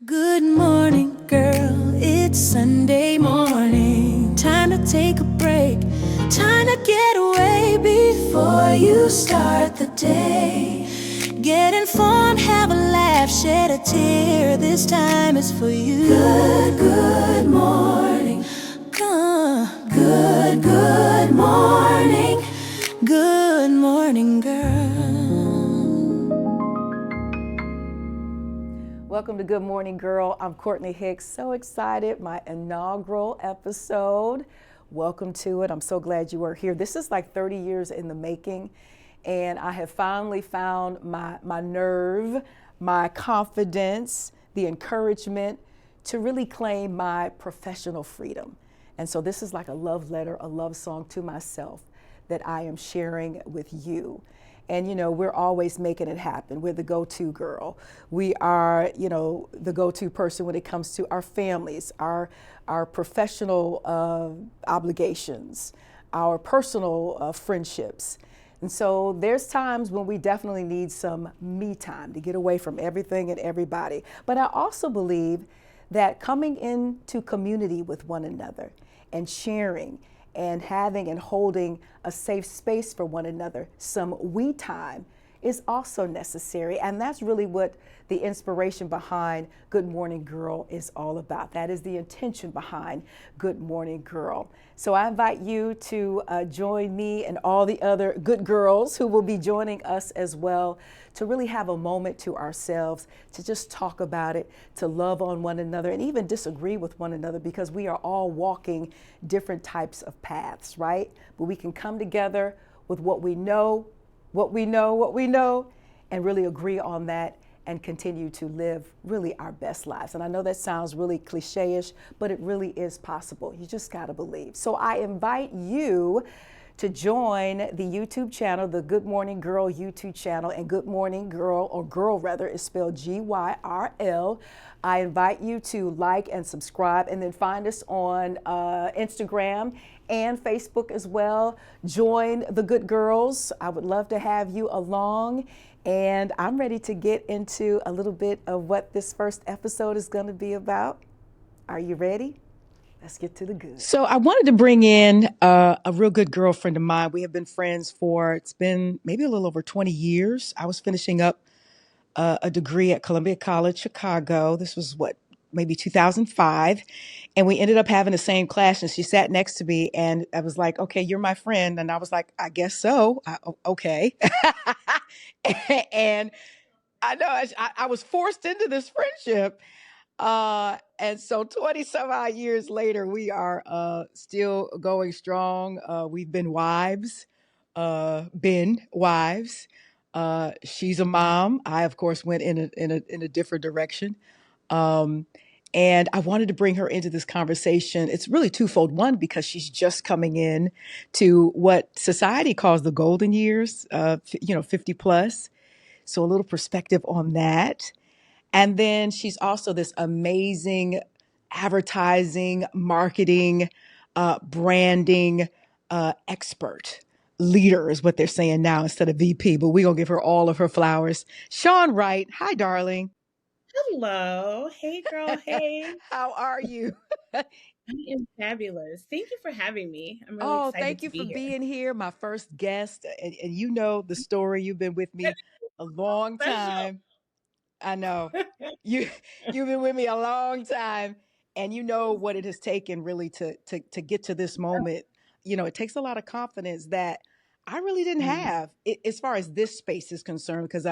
Good morning, girl. It's Sunday morning. Time to take a break. Time to get away before you start the day. Get informed, have a laugh, shed a tear. This time is for you. Good morning. Good morning. Good morning, girl. Welcome to Good Morning Girl. I'm Cortney Hicks. So excited, my inaugural episode. Welcome to it. I'm so glad you are here. This is like 30 years in the making, and I have finally found my nerve, my confidence, the encouragement to really claim my professional freedom. And so this is like a love letter, a love song to myself that I am sharing with you. And, you know, we're always making it happen. We're the go-to girl. We are, you know, the go-to person when it comes to our families, our professional obligations, our personal friendships. And so there's times when we definitely need some me time to get away from everything and everybody. But I also believe that coming into community with one another and sharing and having and holding a safe space for one another, some we time, is also necessary. And that's really what the inspiration behind Good Morning Girl is all about. That is the intention behind Good Morning Girl. So I invite you to join me and all the other good girls who will be joining us as well to really have a moment to ourselves, to just talk about it, to love on one another, and even disagree with one another, because we are all walking different types of paths, right? But we can come together with what we know, and really agree on that and continue to live really our best lives. And I know that sounds really cliche-ish, but it really is possible. You just gotta believe. So I invite you to join the YouTube channel, the Good Morning Girl YouTube channel. And Good Morning Girl, or girl rather, is spelled G-Y-R-L. I invite you to like and subscribe, and then find us on Instagram and Facebook as well. Join the good girls. I would love to have you along. And I'm ready to get into a little bit of what this first episode is going to be about. Are you ready? Let's get to the good. So I wanted to bring in a real good girlfriend of mine. We have been friends for, it's been maybe a little over 20 years. I was finishing up a degree at Columbia College, Chicago. This was maybe 2005. And we ended up having the same class, and she sat next to me, and I was like, okay, you're my friend. And I was like, I guess so. Okay. And I know I was forced into this friendship. And so 20 some odd years later, we are still going strong. We've been wives, been wives. She's a mom. I, of course, went in a different direction. Um, and I wanted to bring her into this conversation. It's really twofold. One, because she's just coming in to what society calls the golden years, 50 plus. So a little perspective on that. And then she's also this amazing advertising, marketing, branding expert. Leader is what they're saying now instead of VP, but we're going to give her all of her flowers. Shawn Wright. Hi, darling. Hello. Hey, girl. Hey. How are you? I am fabulous. Thank you for having me. I'm really Oh, excited thank to you for be here. being here, my first guest. And you know the story. You've been with me a long Special. time. I know. You you've been with me a long time, and you know what it has taken really to get to this moment. You know, it takes a lot of confidence that I really didn't Mm, have as far as this space is concerned, because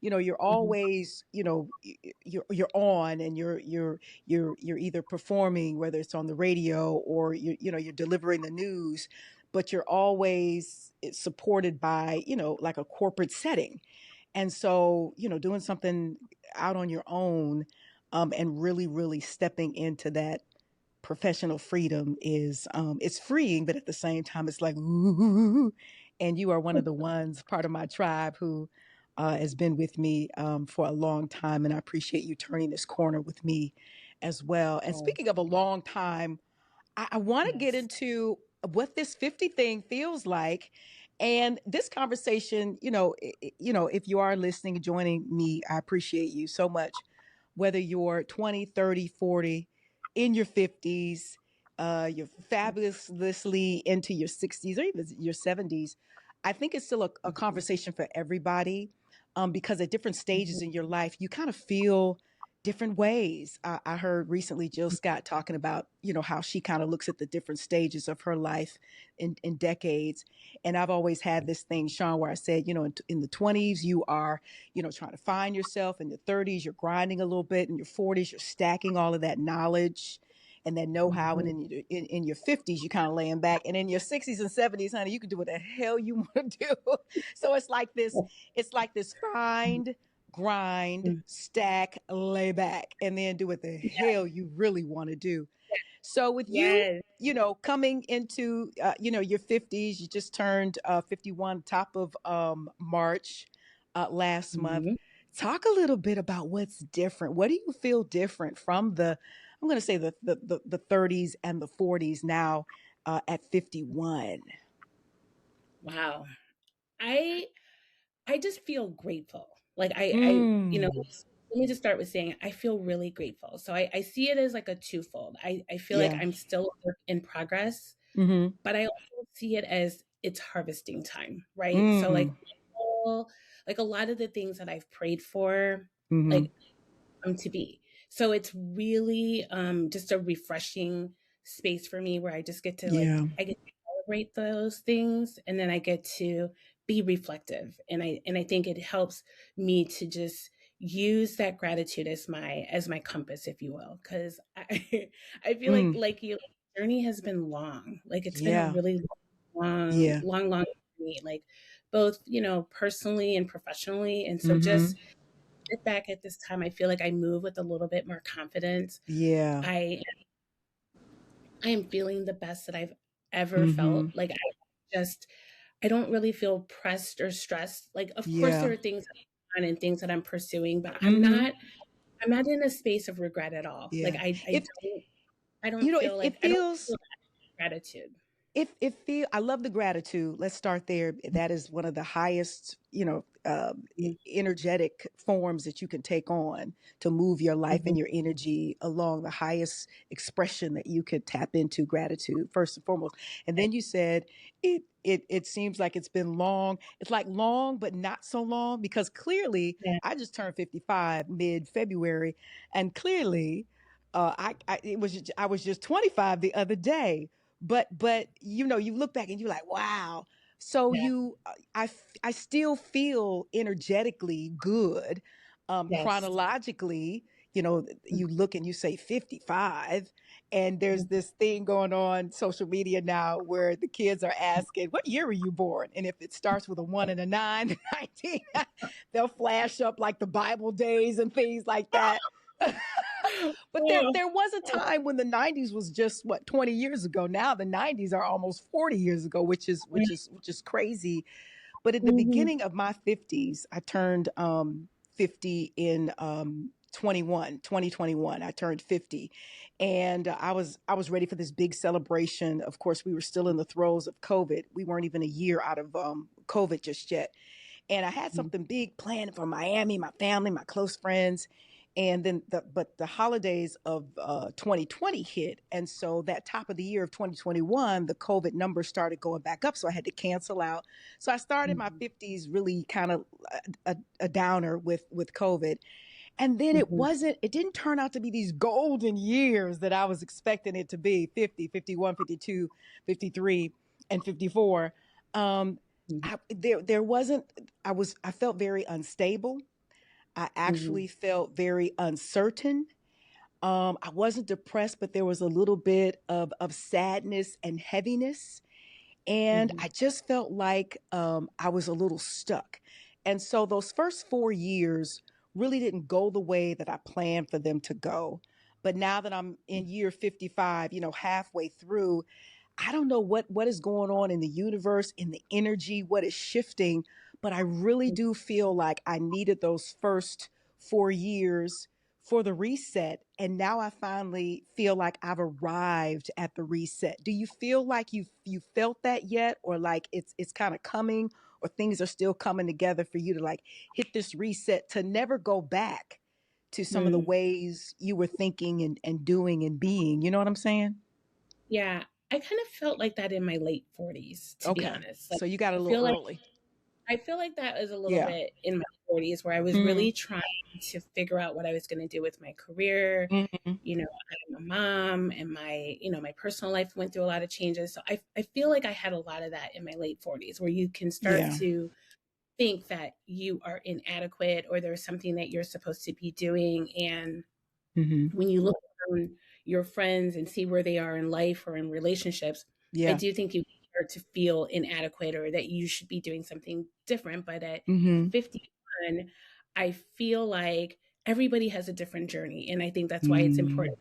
you're mhm. always, you're on, and you're either performing, whether it's on the radio or you're delivering the news, but you're always supported by, like a corporate setting. And so, doing something out on your own, and really, really stepping into that professional freedom is, it's freeing, but at the same time, it's like, ooh, and you are one of the ones, part of my tribe, who has been with me for a long time. And I appreciate you turning this corner with me as well. And Oh, speaking of a long time, I want to get yes. into what this 50 thing feels like. And this conversation, if you are listening, joining me, I appreciate you so much. whether you're 20, 30, 40, in your 50s, you're fabulously into your 60s or even your 70s. I think it's still a conversation for everybody, because at different stages in your life, you kind of feel different ways. I heard recently Jill Scott talking about, how she kind of looks at the different stages of her life in decades. And I've always had this thing, Shawn, where I said, in the 20s, you are, trying to find yourself. In the 30s, you're grinding a little bit. In your 40s, you're stacking all of that knowledge and that know-how. And in your 50s, you kind of laying back. And in your 60s and 70s, honey, you can do what the hell you want to do. So it's like this find, grind, stack, lay back, and then do what the hell you really want to do. So with you, Yes. coming into, your 50s, you just turned 51, top of March last month. Mhm. Talk a little bit about what's different. What do you feel different from I'm going to say the 30s and the 40s now at 51? Wow. I I just feel grateful. Like Mm, let me just start with saying I feel really grateful. So I see it as like a twofold. I feel like yeah. I'm still a work in progress, Mm-hmm. but I also see it as it's harvesting time, right? So Mm, like a lot of the things that I've prayed for, mm-hmm. like to be. So it's really just a refreshing space for me where I just get to Yeah. I get to celebrate those things and then I get to be reflective. And I think it helps me to just use that gratitude as my compass, if you will. Cause I I feel Mm, like you journey has been long. Like it's been a yeah. really Yeah. long journey, like both, personally and professionally. And so Mm-hmm. just sit back at this time, I feel like I move with a little bit more confidence. Yeah. I I am feeling the best that I've ever Mm-hmm. felt. Like just I don't really feel pressed or stressed. Like of course Yeah. there are things and things that I'm pursuing, but Mm-hmm. I'm not in a space of regret at all. Like Yeah. I If I don't feel it like I don't feels feel gratitude. if feel I love the gratitude. Let's start there. That is one of the highest, Mhm, energetic forms that you can take on to move your life mhm, and your energy along. The highest expression that you could tap into, gratitude first and foremost. And then you said it seems like it's been long. It's like long but not so long, because clearly yeah, I just turned 55 mid-February, and clearly I was just 25 the other day. But you look back and you're like, wow. So yeah, I still feel energetically good. yes. Chronologically, you look and you say 55, and there's Mhm. this thing going on social media now where the kids are asking, what year were you born? And if it starts with a 1 and a 9, 19, they'll flash up like the Bible days and things like that. But Oh, there was a time when the 90s was just what, 20 years ago. Now the 90s are almost 40 years ago, which is crazy. But at the mhm, beginning of my 50s, I turned 50 in 2021. I turned 50, and I was ready for this big celebration. Of course, we were still in the throes of COVID. We weren't even a year out of COVID just yet. And I had mhm, something big planned for Miami, my family, my close friends. And then the holidays of 2020 hit. And so that top of the year of 2021, the COVID numbers started going back up. So I had to cancel out. So I started my mhm, 50s really kind of a downer with COVID. And then mhm, it didn't turn out to be these golden years that I was expecting it to be: 50, 51, 52, 53, and 54. Um, mhm, there wasn't, I felt very unstable. I mhm, actually felt very uncertain. I wasn't depressed, but there was a little bit of sadness and heaviness. And mhm, I just felt like I was a little stuck. And so those first 4 years really didn't go the way that I planned for them to go. But now that I'm in year 55, halfway through, I don't know what is going on in the universe, in the energy, what is shifting, but I really do feel like I needed those first 4 years for the reset. And now I finally feel like I've arrived at the reset. Do you feel like you felt that yet, or like it's kind of coming, or things are still coming together for you to like hit this reset to never go back to some of the ways you were thinking and doing and being. You know what I'm saying? Yeah, I kind of felt like that in my late 40s, to be Okay. honest. Like So you got a I little feel like early. I feel like that was a little Yeah. bit in my 40s where I was Mm-hmm. really trying to figure out what I was going to do with my career. Mm-hmm. You know, I'm a mom and my personal life went through a lot of changes. So I feel like I had a lot of that in my late 40s where you can start Yeah. to think that you are inadequate or there's something that you're supposed to be doing. And Mm-hmm. when you look around your friends and see where they are in life or in relationships, I Yeah. do think you start to feel inadequate or that you should be doing something different. But at Mm-hmm. 51, I feel like everybody has a different journey. And I think that's why it's Mm. important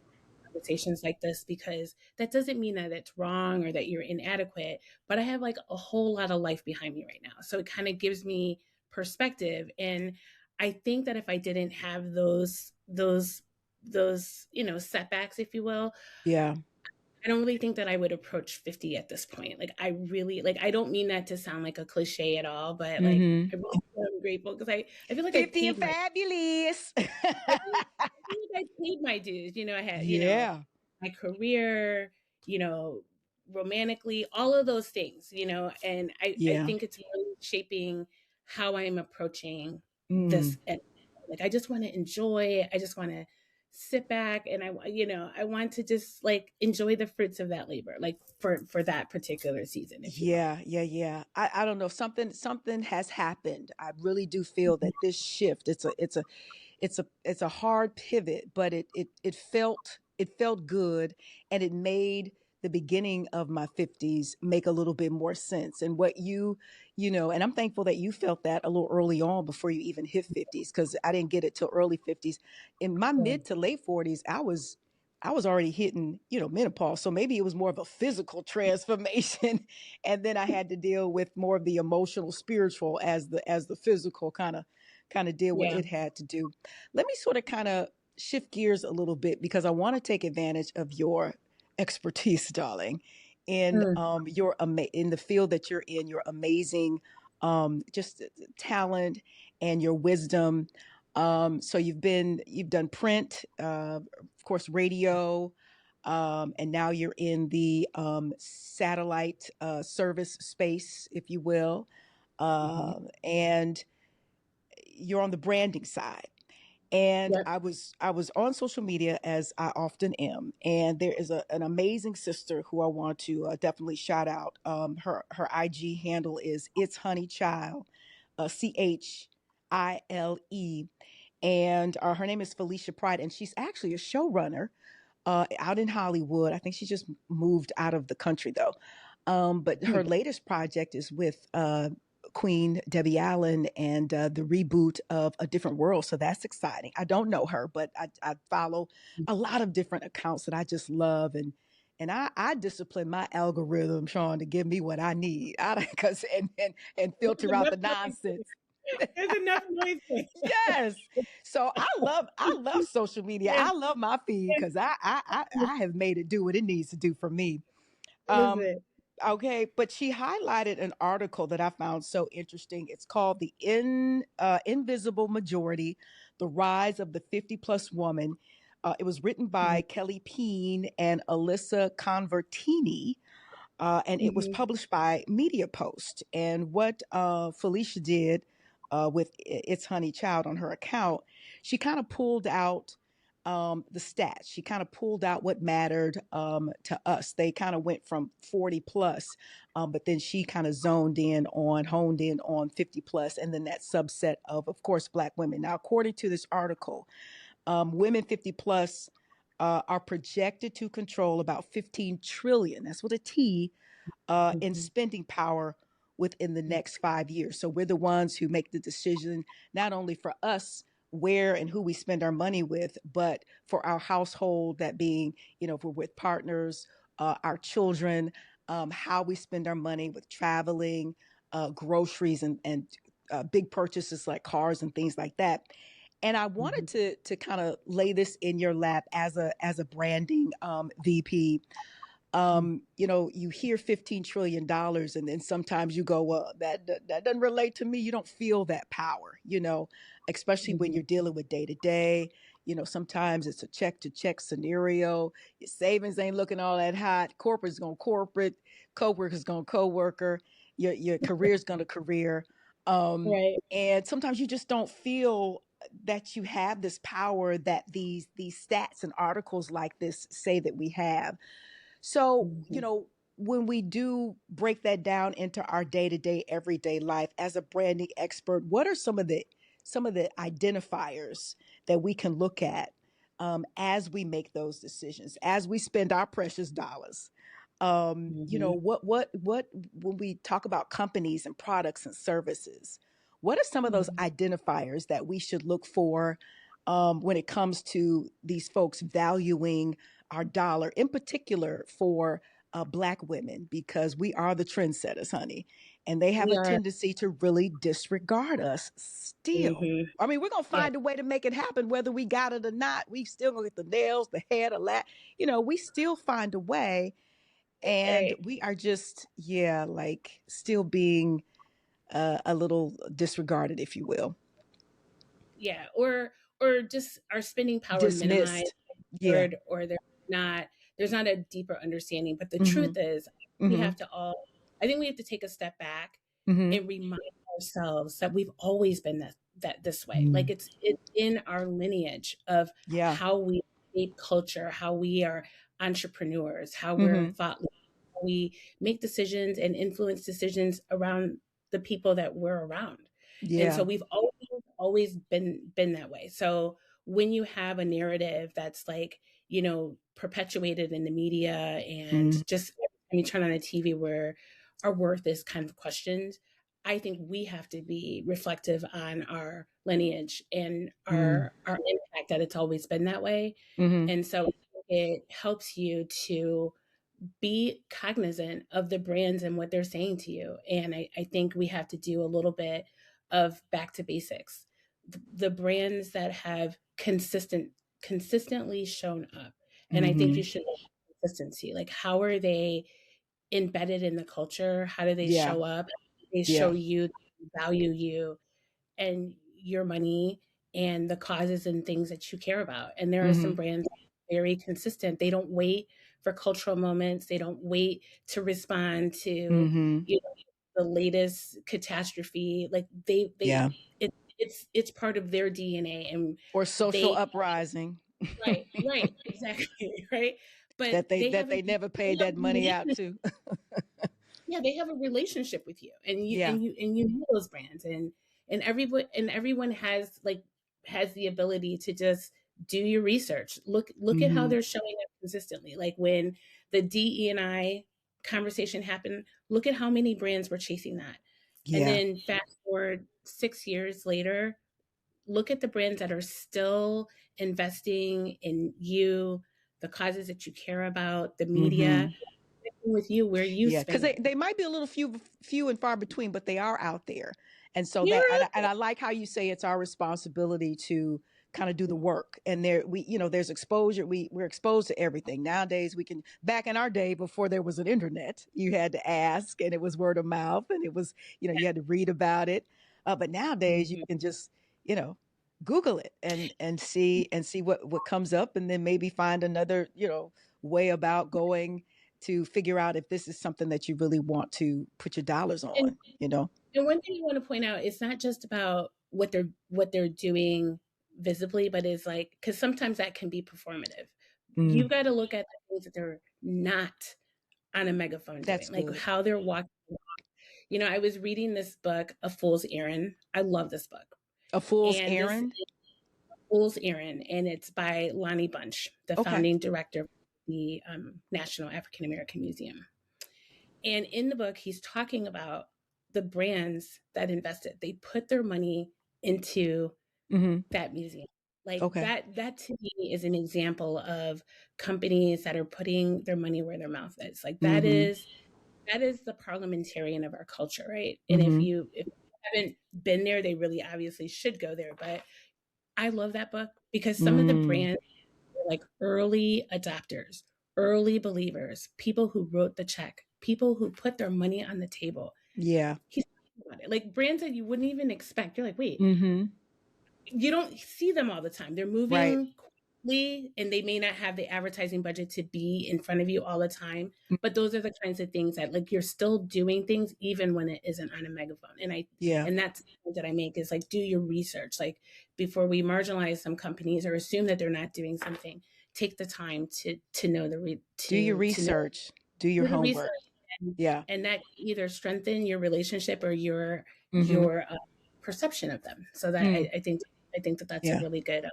conversations like this, because that doesn't mean that it's wrong or that you're inadequate, but I have like a whole lot of life behind me right now. So it kind of gives me perspective. And I think that if I didn't have those, setbacks, if you will, Yeah. I don't really think that I would approach 50 at this point. Like I really like I don't mean that to sound like a cliche at all, but like Mm-hmm. I really am grateful because I feel like I 50 and paid my fabulous. I feel like I paid my dues. I had, Yeah. my career, you know, romantically, all of those things, and I Yeah. think it's really shaping how I'm approaching Mm. this. And like, I just want to enjoy, I just want to sit back and I want to just like enjoy the fruits of that labor, like for that particular season, if you will. Yeah, yeah, yeah. I don't know. Something has happened. I really do feel that this shift, it's a hard pivot, but it felt good, and it made the beginning of my 50s make a little bit more sense. And what and I'm thankful that you felt that a little early on before you even hit 50s, because I didn't get it till early 50s. In my Yeah. mid to late 40s, I was already hitting, menopause. So maybe it was more of a physical transformation. And then I had to deal with more of the emotional, spiritual as the physical kind of did what Yeah. it had to do. Let me sort of kind of shift gears a little bit, because I want to take advantage of your expertise, darling, in Mm. in the field that you're in, your amazing just talent and your wisdom. So you've done print, of course, radio, and now you're in the satellite service space, if you will, Mhm. and you're on the branding side. And Yep. I was on social media, as I often am, and there is an amazing sister who I want to definitely shout out. Her IG handle is It's Honey Child, Chile, and her name is Felicia Pride, and she's actually a showrunner out in Hollywood. I think she just moved out of the country though. But her Hmm. latest project is with Queen Debbie Allen, and the reboot of A Different World. So that's exciting. I don't know her, but I follow a lot of different accounts that I just love, and I discipline my algorithm, Shawn, to give me what I need, because and There's filter out enough the noise there. nonsense. There's enough noise there. Yes. So I love social media. And, I love my feed, and because I have made it do what it needs to do for me. Um, listen. okay, but she highlighted an article that I found so interesting. It's called "The Invisible Majority: The Rise of the 50 Plus Woman." It was written by Kelly Peen and Alyssa Convertini, and it was Mhm. published by Media Post. And what Felicia did with It's Honey Child on her account, she kind of pulled out the stats. She kind of pulled out what mattered to us. They kind of went from 40 plus, but then she kind of honed in on 50 plus, and then that subset of course, Black women. Now, according to this article, women 50 plus are projected to control about 15 trillion. That's with a T, in Mhm. spending power within the next 5 years. So we're the ones who make the decision, not only for us where and who we spend our money with, but for our household, that being, if we're with partners, our children, how we spend our money with traveling, groceries, and big purchases like cars and things like that. And I wanted Mhm. to kind of lay this in your lap as a branding VP. You hear $15 trillion, and then sometimes you go, well, that doesn't relate to me. You don't feel that power, especially when Mhm. you're dealing with day to day. sometimes it's a check to check scenario. Your savings ain't looking all that hot. Corporate's going corporate, coworker's going coworker, your career's going to career. Right. And sometimes you just don't feel that you have this power that these stats and articles like this say that we have. So, Mhm. when we do break that down into our day-to-day, everyday life as a branding expert, what are some of the identifiers that we can look at as we make those decisions, as we spend our precious dollars? Mhm. What when we talk about companies and products and services, what are some of those Mhm. identifiers that we should look for when it comes to these folks valuing our dollar, in particular for Black women, because we are the trendsetters, honey, and they have We a are. tendency to really disregard us still. Mhm. I mean, we're gonna Yeah. find a way to make it happen, whether we got it or not. We still gonna get the nails, the hair, the we still find a way, and Right. we are just, yeah, like still being a little disregarded, if you will, Yeah. Or just our spending power minimized, dismissed. Yeah. or not there's not a deeper understanding. But the Mm-hmm. truth is, we Mm-hmm. have to all I think we have to take a step back Mm-hmm. and remind ourselves that we've always been that this way. Like Mm. it's in our lineage of Yeah. how we shape culture, how we are entrepreneurs, how we're Mm-hmm. thought leaders, how we make decisions and influence decisions around the people that we're around. And so Yeah. we've always been that way. So when you have a narrative that's like, perpetuated in the media, and Mm. just when you turn on a TV where our worth is kind of questioned, I think we have to be reflective on our lineage and Mm. our impact, that it's always been that way. Mm-hmm. And so it helps you to be cognizant of the brands and what they're saying to you. And I think we have to do a little bit of back to basics. The brands that have consistently shown up. And I think Mm-hmm. you should look at consistency. Like, how are they embedded in the culture? How do they Yeah. show up? They Yeah. show you, value you and your money and the causes and things that you care about. And there are some Mm-hmm. brands very consistent. They don't wait for cultural moments. They don't wait to respond to, Mm-hmm. the latest catastrophe. Like Yeah. it's part of their DNA, and Or social they uprising right, exactly, right. But that they that they never they paid have that a money out relationship. to. Yeah, they have a relationship with you, and Yeah. you know those brands, and everyone has the ability to just do your research. Look at how Mm-hmm. they're showing up consistently. Like when the DE&I conversation happened, look at how many brands were chasing that. And Yeah. then fast forward 6 years later, look at the brands that are still investing in you, the causes that you care about, the Mm-hmm. media with you, where you Yeah, because spending. they might be a little few and far between, but they are out there. And so You're I like how you say it's our responsibility to kind of do the work. And there's exposure. We're exposed to everything. Nowadays we can, back in our day before there was an internet, you had to ask, and it was word of mouth, and it was, you had to read about it. But nowadays you Mhm. can just, you know, Google it and see what comes up, and then maybe find another, way about going to figure out if this is something that you really want to put your dollars and on, you know? and one thing you want to point out, it's not just about what they're doing visibly, but is like, because sometimes that can be performative. Mm, You've got to look at the things that they're not on a megaphone doing, that's like good. how they're walking. I was reading this book, A Fool's Errand. I love this book. A fool's And this is errand. Fool's Errand, and it's by Lonnie Bunch, the Okay. founding director of the National African American Museum. And in the book, he's talking about the brands that invested. They put their money into Hmm. that museum. Like Okay. that to me is an example of companies that are putting their money where their mouth is. Like Hmm. that is the parliamentarian of our culture, right? And if Hmm. you haven't been there, they really obviously should go there. But I love that book because some of the Mm, brands are like early adopters, early believers, people who wrote the check, people who put their money on the table. yeah. He's talking about it. Like brands that you wouldn't even expect. You're like, wait, Hmm. you don't see them all the time. They're Right. moving quickly and they may not have the advertising budget to be in front of you all the time. But those are the kinds of things that like you're still doing things even when it isn't on a megaphone. Yeah. And that's the point that I make is like do your research. Like before we marginalize some companies or assume that they're not doing something, take the time to know Do your to know research. Do your do the research homework. Yeah. and that either strengthen your relationship or Mm-hmm. your perception of them. So that Mm. I think that that's a Yeah. really good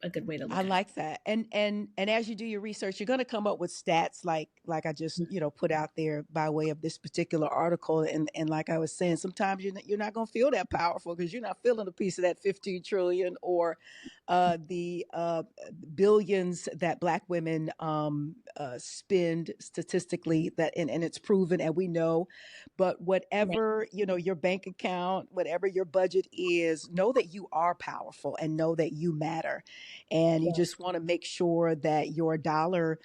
a good way to I look at it. like that. And as you do your research, you're going to come up with stats like I just, put out there by way of this particular article. And like I was saying, sometimes you're not going to feel that powerful because you're not feeling a piece of that 15 trillion or the billions that Black women spend statistically, and it's proven and we know. But Right. whatever, your bank account, whatever your budget is, know that you are powerful and know that you matter. And you Yeah. just want to make sure that your dollar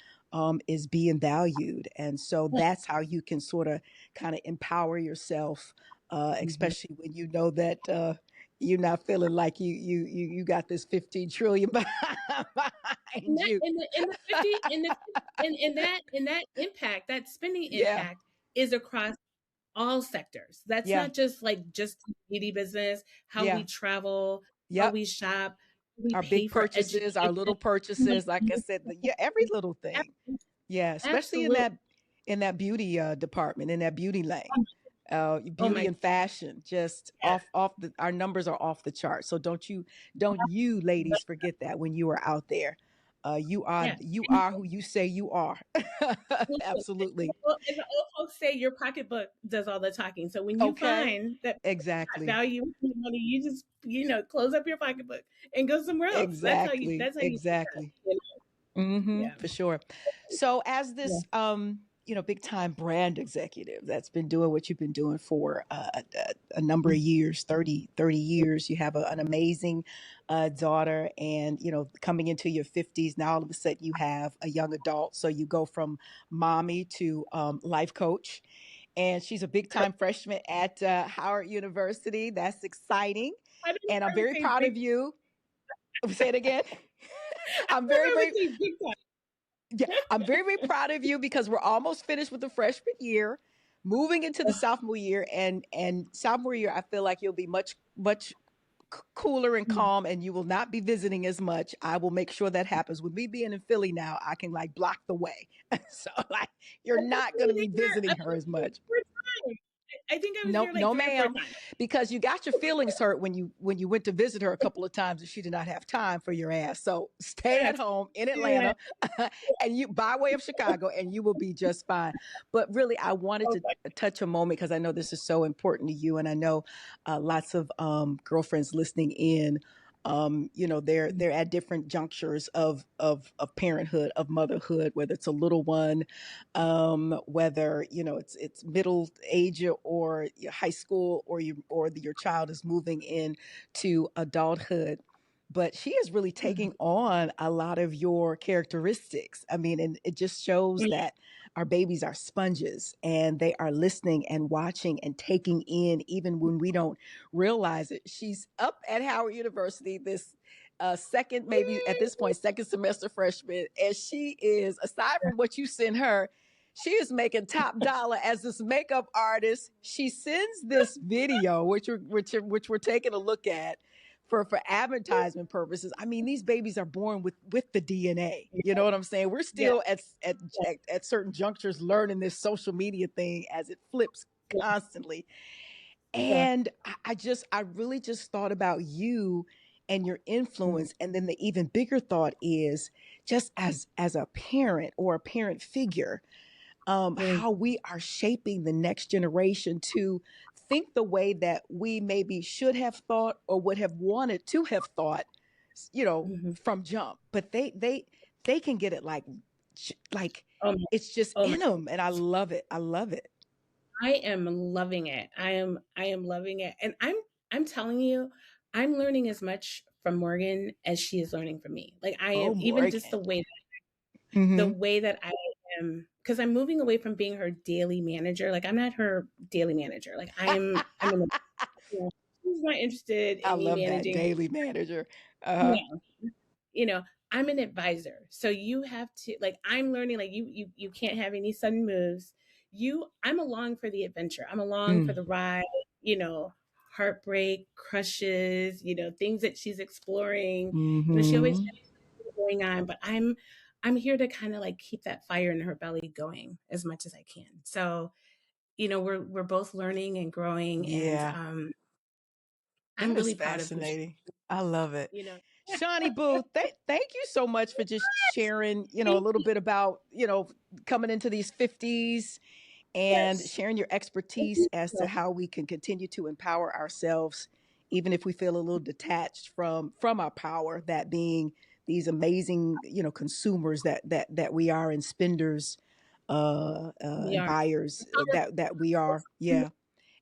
is being valued. And so that's how you can sort of kind of empower yourself, Mhm. especially when you know that you're not feeling like you got this 15 trillion And behind that you. in the 50 in the in that impact, that spending Yeah, impact is across all sectors. That's yeah, not just like just the beauty business, how we yeah. travel, how Yep. we shop, we Our pay big for purchases, our education. little purchases, like I said, yeah, every little thing. Yeah, especially Absolutely. in that beauty department, in that beauty lane. Oh Beauty my, and fashion, just yeah, off the our numbers are off the chart. So don't you ladies forget that when you are out there. yeah. You And are who you say you are. listen, Absolutely. as the old folks say, your pocketbook does all the talking. So when you Okay. find that Exactly. value in your money, you just close up your pocketbook and go somewhere else. Exactly. That's how you do that. Exactly. Hmm, Yeah. for sure. So as Yeah. this big time brand executive that's been doing what you've been doing for a number of years, 30 years, you have an amazing daughter, and coming into your 50s now, all of a sudden you have a young adult, so you go from mommy to life coach, and she's a big time freshman at Howard University. That's exciting, I don't know and I'm if I would very say proud big. of you. Say it again. I I'm don't know very, if I very would say big Yeah, I'm very, very proud of you because we're almost finished with the freshman year, moving into the time. sophomore year, and sophomore year, I feel like you'll be much cooler and calm, and you will not be visiting as much. I will make sure that happens. With me being in Philly now, I can like block the way, so like you're I think not I going to was be there. I visiting her think as much. 3 times. I think I was No, there like no, 3 or 4 ma'am, times. because you got your feelings hurt when you went to visit her a couple of times and she did not have time for your ass. So stay at Yes. home in Yeah. Atlanta, and you by way of Chicago, and you will be just fine. But really, I wanted Oh to my. touch a moment because I know this is so important to you, and I know lots of girlfriends listening in. They're at different junctures of parenthood, of motherhood, whether it's a little one, whether it's middle age or high school, or your child is moving in to adulthood. But she is really Mhm. taking on a lot of your characteristics. I mean, and it just shows that our babies are sponges, and they are listening and watching and taking in even when we don't realize it. She's up at Howard University this second, maybe at this point, second semester freshman, and she is, aside from what you send her, she is making top dollar as this makeup artist. She sends this video, which we're taking a look at for advertisement purposes. I mean, these babies are born with the DNA. You know what I'm saying? We're Yeah. still at certain junctures learning this social media thing as it flips Yeah. constantly. Yeah. And I really just thought about you and your Mhm. influence. And then the even bigger thought is just as a parent or a parent figure, Mm. how we are shaping the next generation to think the way that we maybe should have thought or would have wanted to have thought, Mhm. from jump. But they can get it like Oh my. it's just Oh my. in them, and I love it. I love it. I am loving it. I am loving it. And I'm telling you, I'm learning as much from Morgan as she is learning from me. Like I am Oh, even just Morgan. the Mm-hmm. way that I am because I'm moving away from being her daily manager. Like I'm not her daily manager. Like I'm in a She's not interested I in me love that, managing her. daily manager. Uh-huh. No, you know, I'm an advisor. So you have to, like, I'm learning, like, you can't have any sudden moves. I'm along for the adventure. I'm along for Mm. the ride, you know, heartbreak, crushes, you know, things that she's exploring. You know, she always Mm-hmm. has something going on, but I'm here to kind of like keep that fire in her belly going as much as I can. So, you know, we're both learning and growing, and Yeah. I'm That is really proud of who she, fascinating. I love it. you know. Shawnee Boo, thank you so much for just sharing, a Thank little you. bit about, coming into these 50s and Yes. sharing your Thank expertise you. as to how we can continue to empower ourselves, even if we feel a little detached from our power, that being these amazing, consumers that we are, and spenders, We and are buyers, powerful. that we are. Yeah.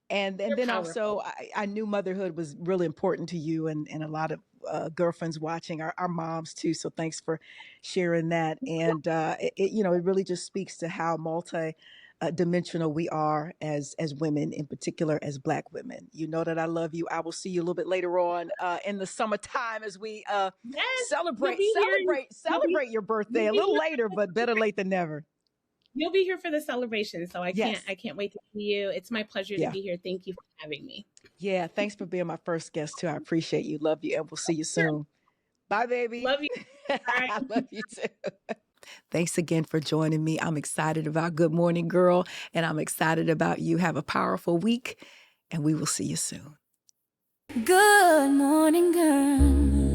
And We're then powerful. also, I knew motherhood was really important to you, and a lot of girlfriends watching, our moms too. So thanks for sharing that. And it really just speaks to how multi dimensional we are as women, in particular as Black women. You know that I love you. I will see you a little bit later on in the summertime as we Yes, you'll celebrate be here. celebrate You'll be celebrate your birthday you'll a be little here. later, but better late than never. You'll be here for the celebration. So Yes. I can't wait to see you. It's my pleasure to Yeah. be here. Thank you for having me. Yeah, thanks for being my first guest too. I appreciate you. Love you, and we'll see you soon. Bye, baby. Love you. All right. I love you too. Thanks again for joining me. I'm excited about Good Morning Girl, and I'm excited about you. Have a powerful week, and we will see you soon. Good morning, girl.